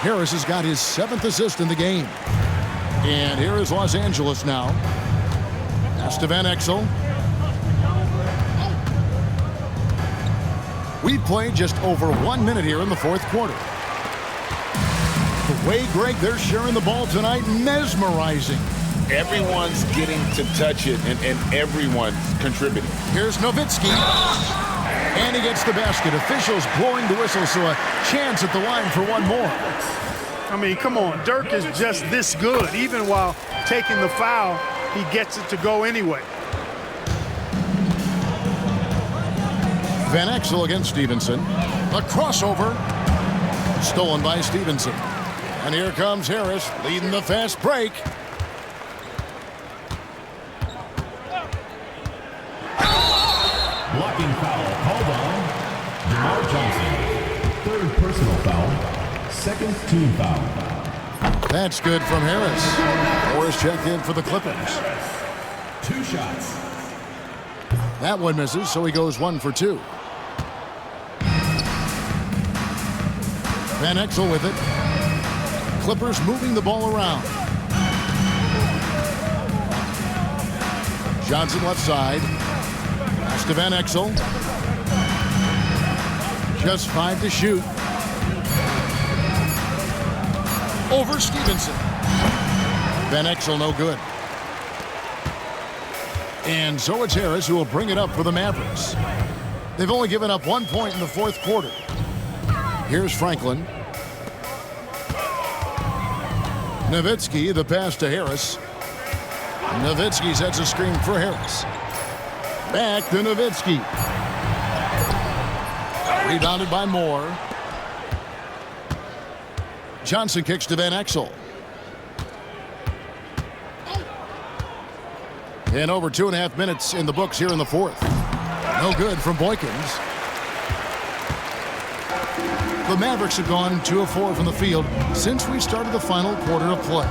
Harris has got his 7th assist in the game. And here is Los Angeles now. Pass to Van Exel. We've played just over 1 minute here in the fourth quarter. The way, Greg, they're sharing the ball tonight, mesmerizing. Everyone's getting to touch it, and everyone's contributing. Here's Nowitzki. And he gets the basket. Officials blowing the whistle, so a chance at the line for one more. I mean, come on. Dirk is just this good. Even while taking the foul, he gets it to go anyway. Van Exel against Stevenson. A crossover. Stolen by Stevenson. And here comes Harris leading the fast break. Blocking foul called on Jamal Johnson. 3rd personal foul. 2nd team foul. That's good from Harris. Morris checked in for the Clippers. 2 shots. That one misses, so he goes 1 for 2. Van Exel with it. Clippers moving the ball around. Johnson left side. Pass to Van Exel. Just 5 to shoot. Over Stevenson. Van Exel no good. And so it's Harris who will bring it up for the Mavericks. They've only given up 1 point in the fourth quarter. Here's Franklin. Nowitzki, the pass to Harris. Nowitzki sets a screen for Harris. Back to Nowitzki. Rebounded by Moore. Johnson kicks to Van Exel. And over 2.5 minutes in the books here in the fourth. No good from Boykins. The Mavericks have gone 2 of 4 from the field since we started the final quarter of play.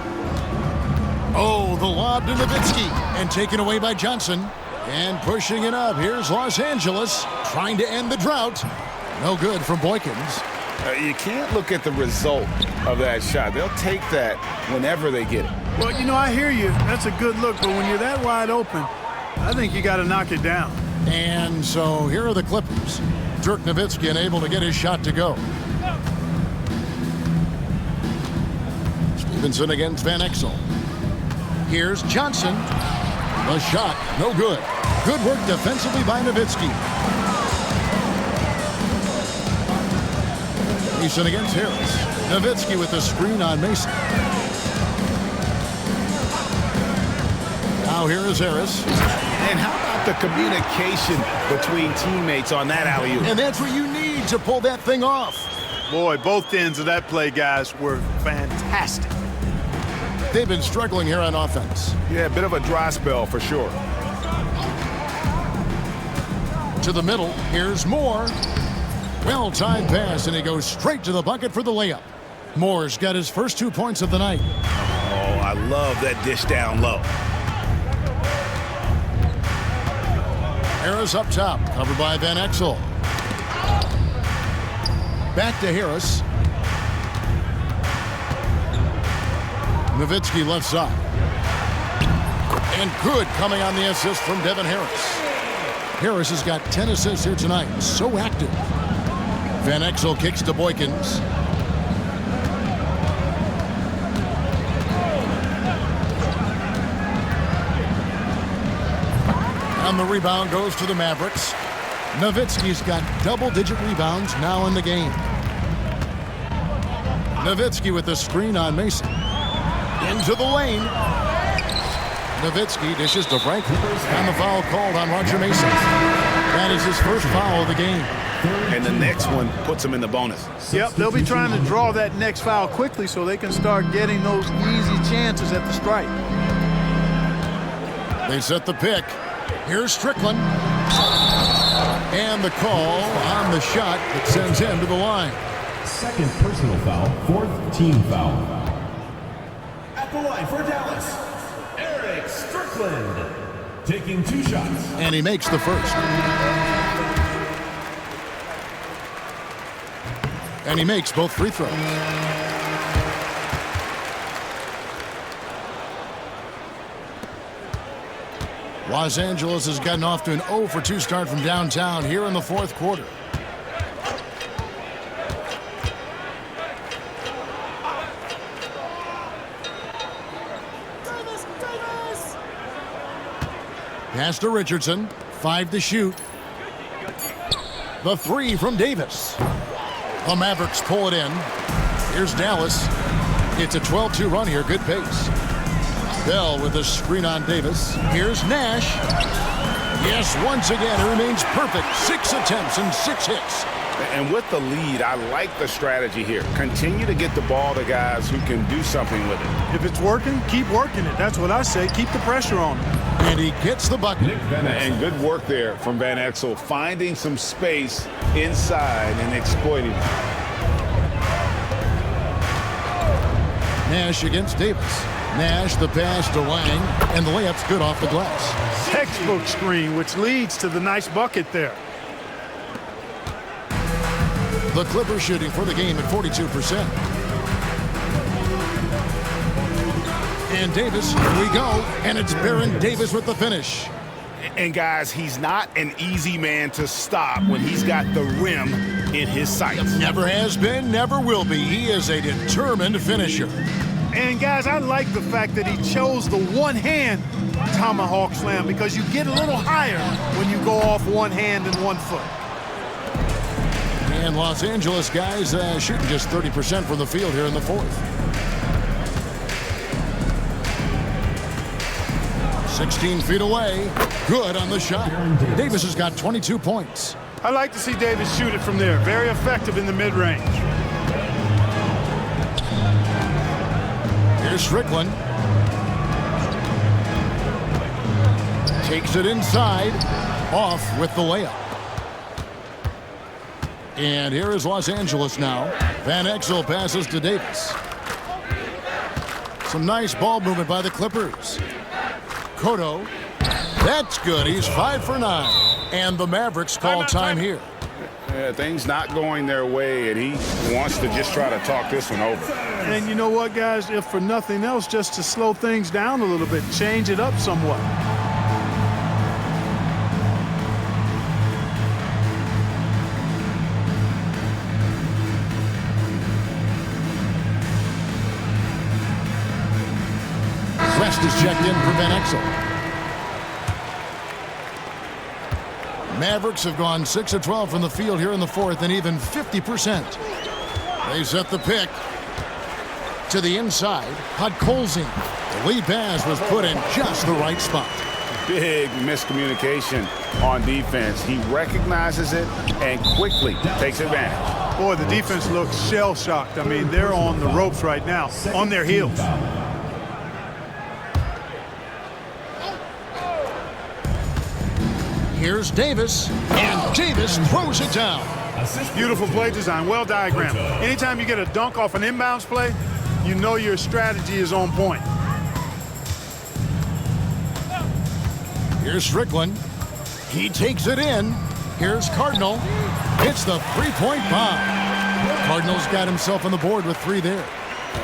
Oh, the lob to Nowitzki and taken away by Johnson. And pushing it up, here's Los Angeles trying to end the drought. No good from Boykins. You can't look at the result of that shot. They'll take that whenever they get it. Well, you know, I hear you. That's a good look, but when you're that wide open, I think you got to knock it down. And so here are the Clippers. Dirk Nowitzki unable to get his shot to go. Stevenson against Van Exel. Here's Johnson. The shot, no good. Good work defensively by Nowitzki. Mason against Harris. Nowitzki with the screen on Mason. Now here is Harris. And how about the communication between teammates on that alley-oop? And that's what you need to pull that thing off. Boy, both ends of that play, guys, were fantastic. They've been struggling here on offense. Yeah, a bit of a dry spell for sure. To the middle, here's Moore. Well-timed pass, and he goes straight to the bucket for the layup. Moore's got his first 2 points of the night. Oh, I love that dish down low. Harris up top, covered by Van Exel. Back to Harris. Nowitzki left side. And good coming on the assist from Devin Harris. Harris has got 10 assists here tonight. So active. Van Exel kicks to Boykins. And the rebound goes to the Mavericks. Nowitzki's got double-digit rebounds now in the game. Nowitzki with the screen on Mason. Into the lane. Nowitzki dishes to Franklin. And the foul called on Roger Mason. That is his first foul of the game. And the next one puts him in the bonus. Yep, they'll be trying to draw that next foul quickly so they can start getting those easy chances at the stripe. They set the pick. Here's Strickland. And the call on the shot that sends him to the line. Second personal foul, fourth team foul. At the line for Dallas, Eric Strickland. Taking 2 shots. And he makes the first. And he makes both free throws. Los Angeles has gotten off to an 0 for 2 start from downtown here in the fourth quarter. Pass to Richardson. 5 to shoot. The 3 from Davis. The Mavericks pull it in. Here's Dallas. It's a 12-2 run here. Good pace. Bell with the screen on Davis. Here's Nash. Yes, once again, it remains perfect. 6 attempts and 6 hits. And with the lead, I like the strategy here. Continue to get the ball to guys who can do something with it. If it's working, keep working it. That's what I say. Keep the pressure on him. And he gets the bucket. And good work there from Van Exel, finding some space inside and exploiting it. Nash against Davis. Nash the pass to Lang, and the layup's good off the glass. Textbook screen, which leads to the nice bucket there. The Clippers shooting for the game at 42%. And Davis, here we go, and it's Baron Davis with the finish. And guys, he's not an easy man to stop when he's got the rim in his sights. Never has been, never will be. He is a determined finisher. And guys, I like the fact that he chose the one-hand tomahawk slam because you get a little higher when you go off one hand and 1 foot. And Los Angeles guys shooting just 30% from the field here in the fourth. 16 feet away. Good on the shot. Davis has got 22 points. I like to see Davis shoot it from there. Very effective in the mid-range. Here's Strickland. Takes it inside. Off with the layup. And here is Los Angeles now. Van Exel passes to Davis. Some nice ball movement by the Clippers. Cotto. That's good. He's 5 for 9. And the Mavericks call time here. Yeah, things not going their way, and he wants to just try to talk this one over. And you know what, guys? If for nothing else, just to slow things down a little bit, change it up somewhat. West is checked in for Van Exel. Mavericks have gone 6 of 12 from the field here in the fourth and even 50%. They set the pick to the inside. Podkolzin. The lead pass was put in just the right spot. Big miscommunication on defense. He recognizes it and quickly takes advantage. Boy, the defense looks shell-shocked. I mean, they're on the ropes right now, on their heels. Here's Davis, and Davis throws it down. Beautiful play design, well diagrammed. Anytime you get a dunk off an inbounds play, you know your strategy is on point. Here's Strickland. He takes it in. Here's Cardinal. It's the three-point bomb. Cardinal's got himself on the board with 3 there.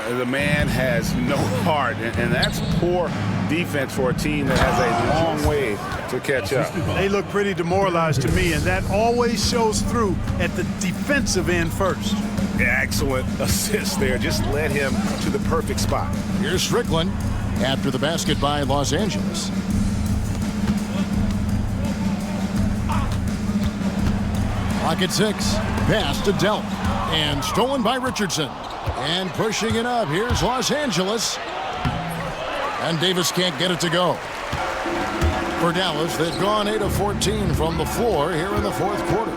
The man has no heart, and that's poor defense for a team that has a long way to catch up. They look pretty demoralized to me, and that always shows through at the defensive end first. Excellent assist there. Just led him to the perfect spot. Here's Strickland after the basket by Los Angeles. Clock at 6. Pass to Delp. And stolen by Richardson. And pushing it up. Here's Los Angeles. And Davis can't get it to go. For Dallas, they've gone 8 of 14 from the floor here in the fourth quarter.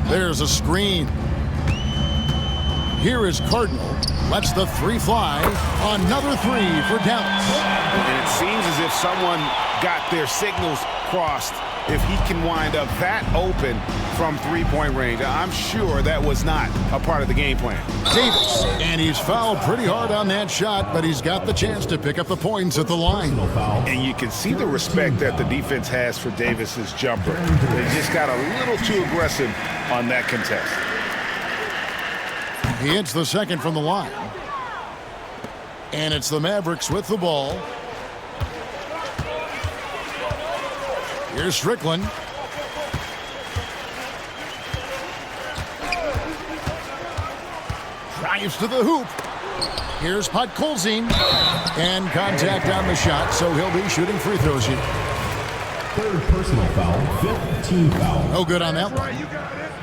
There's a screen. Here is Cardinal. Lets the 3 fly. Another 3 for Dallas. And it seems as if someone got their signals crossed. If he can wind up that open from three-point range, I'm sure that was not a part of the game plan. Davis, and he's fouled pretty hard on that shot, but he's got the chance to pick up the points at the line. And you can see the respect that the defense has for Davis's jumper. They just got a little too aggressive on that contest. He hits the second from the line. And it's the Mavericks with the ball. Here's Strickland. Drives to the hoop. Here's Podkolzin. And contact on the shot, so he'll be shooting free throws here. Third personal foul, 5th team foul. No good on that one.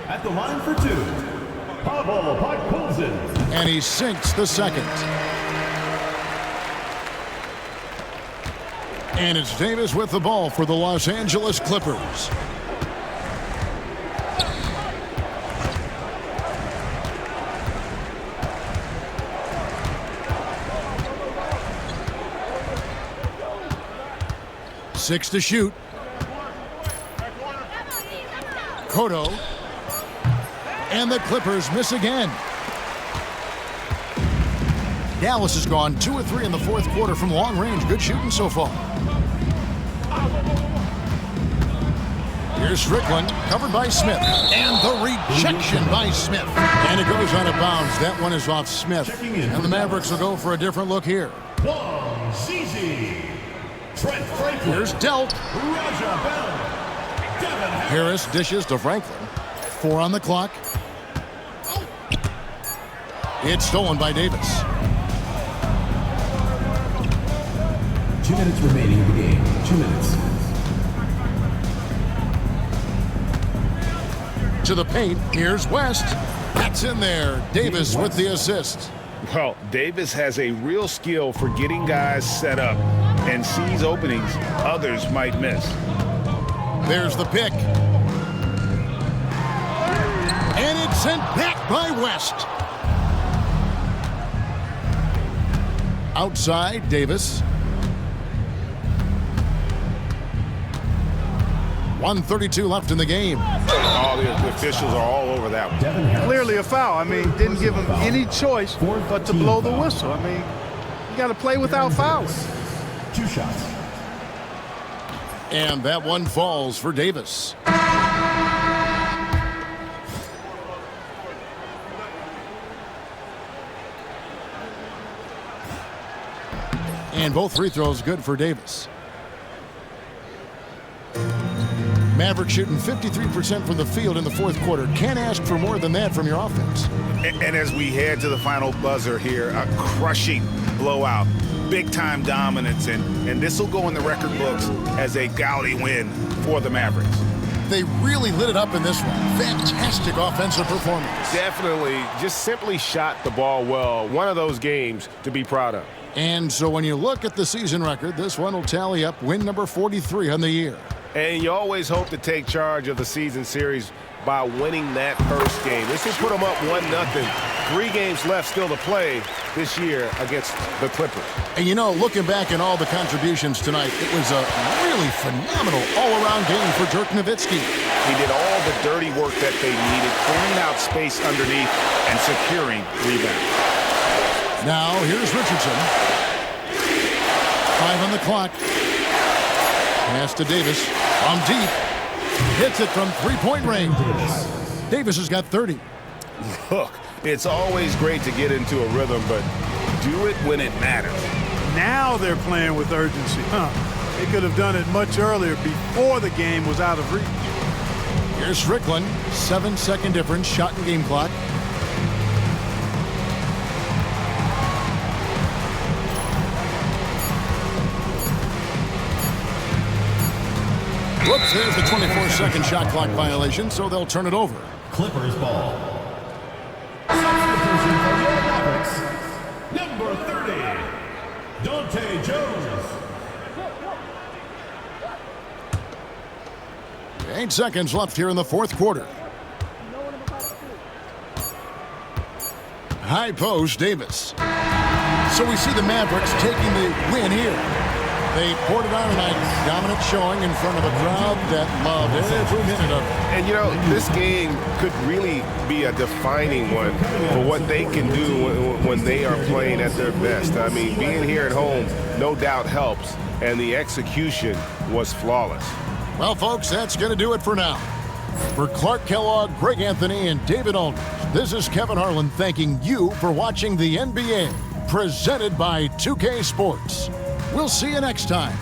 At the line for 2, Pavel Podkolzin. And he sinks the second. And it's Davis with the ball for the Los Angeles Clippers. Six to shoot. Cotto. And the Clippers miss again. Dallas has gone 2 of 3 in the fourth quarter from long range. Good shooting so far. Here's Strickland, covered by Smith. And the rejection by Smith. And it goes out of bounds. That one is off Smith. And the Mavericks will go for a different look here. Here's Delp. Harris dishes to Franklin. 4 on the clock. It's stolen by Davis. 2 minutes remaining in the game. 2 minutes. To the paint. Here's West. That's in there. Davis with the assist. Well, Davis has a real skill for getting guys set up and sees openings others might miss. There's the pick. And it's sent back by West. Outside, Davis. 1:32 left in the game. All the officials are all over that one. Clearly a foul. I mean, didn't give him any choice but to blow the whistle. I mean, you got to play without fouling. 2 shots. And that one falls for Davis. And both free throws good for Davis. Maverick shooting 53% from the field in the fourth quarter. Can't ask for more than that from your offense. And as we head to the final buzzer here, a crushing blowout, big-time dominance, and this will go in the record books as a gaudy win for the Mavericks. They really lit it up in this one. Fantastic offensive performance. Definitely just simply shot the ball well. One of those games to be proud of. And so when you look at the season record, this one will tally up win number 43 on the year. And you always hope to take charge of the season series by winning that first game. This will put them up 1-0. 3 games left still to play this year against the Clippers. And you know, looking back at all the contributions tonight, it was a really phenomenal all-around game for Dirk Nowitzki. He did all the dirty work that they needed, clearing out space underneath and securing rebounds. Now, here's Richardson. 5 on the clock. Pass to Davis. From deep. Hits it from three-point range. Davis has got 30. Look, it's always great to get into a rhythm, but do it when it matters. Now they're playing with urgency. They could have done it much earlier before the game was out of reach. Here's Strickland. 7-second difference. Shot and game clock. Whoops, there's the 24-second shot clock violation, so they'll turn it over. Clippers ball. Substitution for your Mavericks. Number 30, Dante Jones. 8 seconds left here in the fourth quarter. High post, Davis. So we see the Mavericks taking the win here. They poured it on tonight, dominant showing in front of a crowd that loved every minute of it. And you know, this game could really be a defining one for what they can do when they are playing at their best. I mean, being here at home no doubt helps, and the execution was flawless. Well, folks, that's going to do it for now. For Clark Kellogg, Greg Anthony, and David Aldridge, this is Kevin Harlan thanking you for watching the NBA, presented by 2K Sports. We'll see you next time.